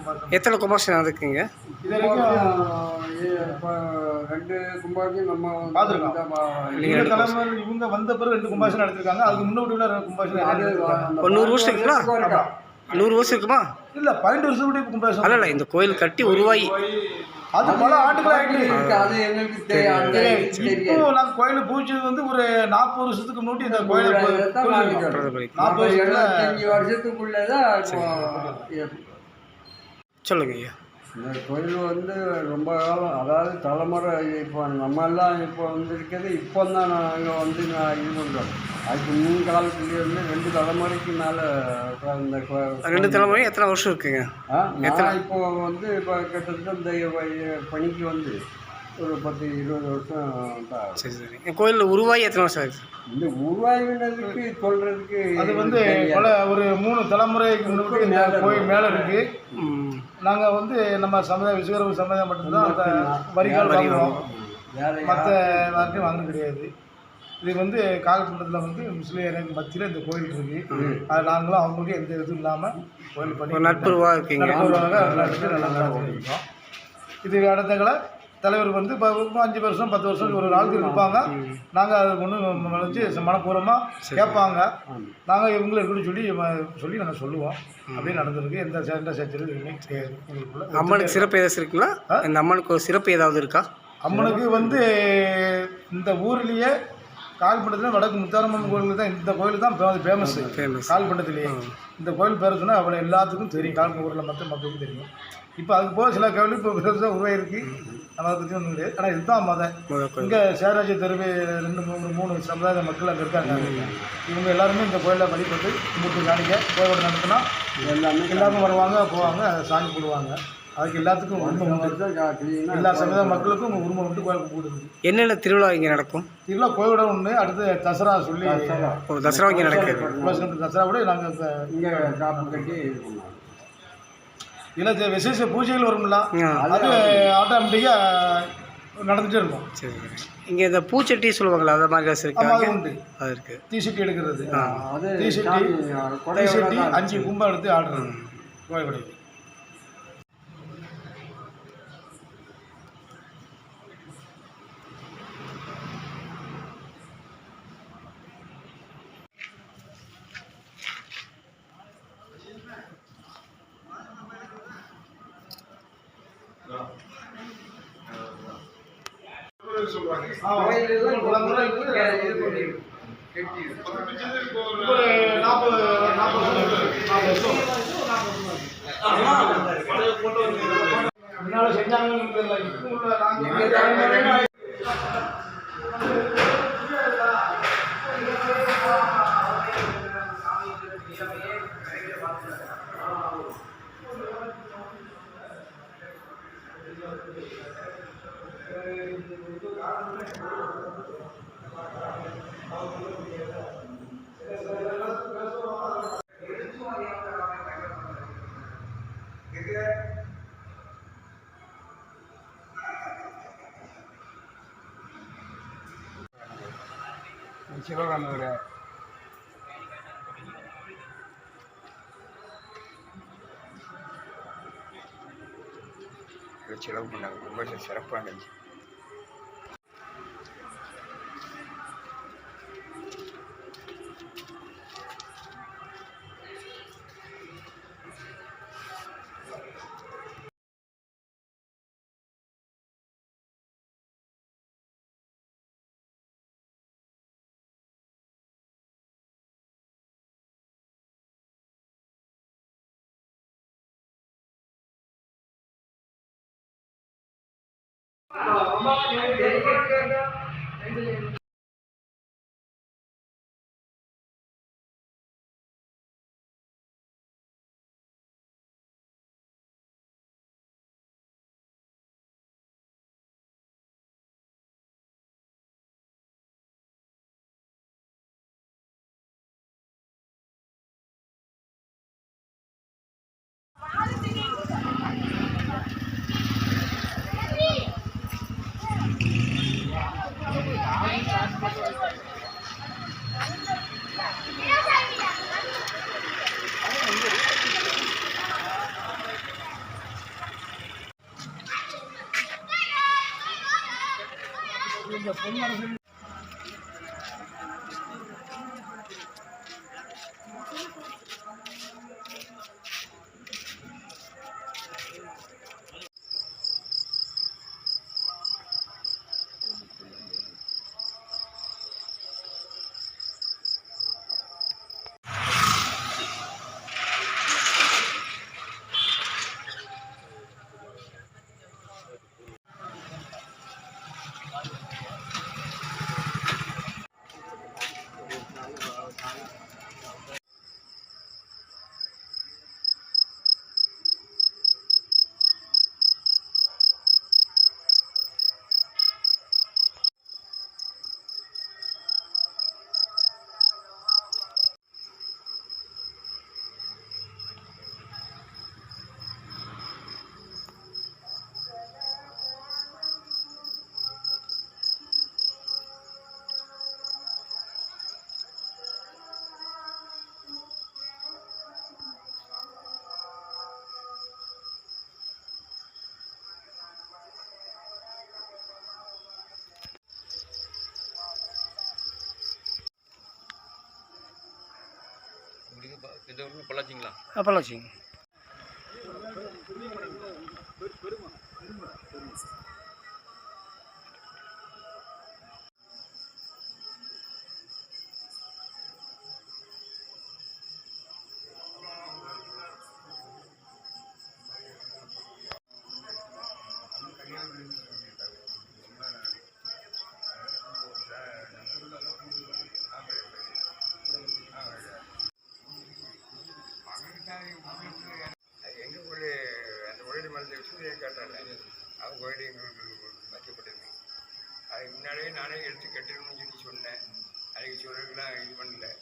கும்பாசனம். எத்தனை கும்பாசனம் இருக்குங்க இது வரைக்கும் 2 கும்பாசனம் நம்ம பார்த்துருக்கோம். தலைமுறை இவங்க வந்த பிறகு 2 கும்பாசனம் நடத்திருக்காங்க. அதுக்கு முன்னாடி உள்ள கும்பாசனம் 100 வருஷம் இருக்குங்களா? 100 வருஷம் இருக்குமா? இல்லை 12 வருஷம் கும்பாசனம். அல்ல இந்த கோயில் கட்டி உருவாகி அது பல ஆண்டுகள் ஆகிட்டு. அது எங்களுக்கு தெரியாது. இப்போ நாங்கள் கோயில் பூஜை வந்து ஒரு 40 வருஷத்துக்கு முன்னாடி இந்த கோயிலை 45 வருஷத்துக்குள்ளதான் சொல்லுங்க ஐயா. இந்த கோயில் வந்து ரொம்ப காலம், அதாவது தலைமுறை, இப்போ நம்மெல்லாம் இப்போ வந்துருக்கிறது இப்போ தான் நாங்கள் வந்து இது பண்ணுறோம். அதுக்கு முன் காலத்துலேருந்து 2 தலைமுறைக்கு மேலே இந்த 2 தலைமுறை எத்தனை வருஷம் இருக்குங்க? நான் இப்போ வந்து இப்போ கிட்டத்தட்ட இந்த பணிக்கு வந்து ஒரு 10-20 வருஷம் தான். சரி சரி. என் கோயிலில் உருவாகி எத்தனை வருஷம் ஆகுது? இந்த உருவாகினதுக்கு சொல்கிறதுக்கு அது வந்து பல ஒரு 3 தலைமுறைக்கு முன்னாடி இந்த கோயில் மேலே இருக்குது. நாங்கள் வந்து நம்ம சமுதாயம் விஸ்வகர்ம சமுதாயம் மட்டும்தான் அந்த வரிகால் வாங்குவோம். மற்ற யாருக்கும் வாங்க கிடையாது. இது வந்து காலகட்டத்தில் வந்து முஸ்லீம் மத்தியில் இந்த கோயில் இருக்குது. அது நாங்களும் அவங்களுக்கு எந்த இதுவும் இல்லாமல் கோயில் பண்ணி நட்புறவாக இருக்கீங்க. நல்லா இருக்கோம். இது இடத்துல தலைவர் வந்து இப்போ 5 வருஷம் 10 வருஷம் ஒரு நாளுக்கு இருப்பாங்க. நாங்கள் அதை ஒன்று நினச்சி மனப்பூர்வமாக கேட்பாங்க. நாங்கள் இவங்களை இருக்குன்னு சொல்லி நாங்கள் சொல்லுவோம். அப்படியே நடந்திருக்கு. எந்த சர்ச்சையும் கிடையாது. அம்மனுக்கு சிறப்பு ஏதாச்சும் இருக்குங்களா? இந்த அம்மனுக்கு ஒரு சிறப்பு ஏதாவது இருக்கா? அம்மனுக்கு வந்து இந்த ஊர்லேயே கால்பண்டத்தில் வடக்கு முத்தாரம்மன் கோயில் தான். இந்த கோயில் தான் ஃபேமஸ் கால்பண்டத்துலேயே. இந்த கோயில் பேர் சொன்னால் அவ்வளோ எல்லாத்துக்கும் தெரியும். கால்பண்ட ஊரில் மற்ற மக்களுக்கும் தெரியும். இப்போ அதுக்கு போக சில கோயில் இப்போ பெருசாக உருவாயிருக்கு. நம்ம அதை பற்றி ஒன்றும் கிடையாது. ஆனால் இதுதான் மதம். இங்கே சேராஜ தெருவு 2-3 சமுதாய மக்கள் அங்கே இருக்காங்க. இவங்க எல்லாருமே இந்த கோயிலில் வழிபட்டு கும்பிட்டு காணிக்க கோயிலோட நடத்தினா எல்லாருமே வருவாங்க, போவாங்க, சாமி போடுவாங்க. அதுக்கு எல்லாத்துக்கும் உரிமை உண்டு. எல்லா சமுதாய மக்களுக்கும் உரிமை உண்டு. கோயில் கும்பிடுது. என்னென்ன திருவிழா இங்கே நடக்கும்? திருவிழா கோயிலோட ஒன்று. அடுத்து தசரா சொல்லி தசரா இங்கே நடக்குது. தசரா கூட நாங்கள் இங்கே காப்பு கட்டி இல்லை விசேஷ பூஜைகள் வரும்ல, அது ஆட்டோமேட்டிக்காக நடந்துகிட்டே இருக்கும். சரி சரி. இங்கே இந்த பூச்சட்டி சொல்லுவாங்களா, அது மாதிரி இருக்கு? உண்டு. அது இருக்குது. தீசட்டி எடுக்கிறது. தீசட்டி 5 கும்பம் எடுத்து ஆடுறது கோயில் கடைக்கு. சிவகாமியோட செலவு பண்ணாங்க. ரொம்ப சிறப்பாக இருந்துச்சு. இங்கே பொன் மனசு இந்த ஊரில் பொள்ளாச்சிங்களா? பொள்ளாச்சிங்க. எங்கள் கோழி அந்த கோழி மருந்து வச்சு கேட்டாங்க அவங்க கோழி எங்களுக்கு வைக்கப்பட்டிருக்கு. அதுக்கு முன்னாடியே நானே எடுத்து கட்டணும்னு சொல்லி சொன்னேன். அதுக்கு சொல்றதுக்கெல்லாம் இது பண்ணல.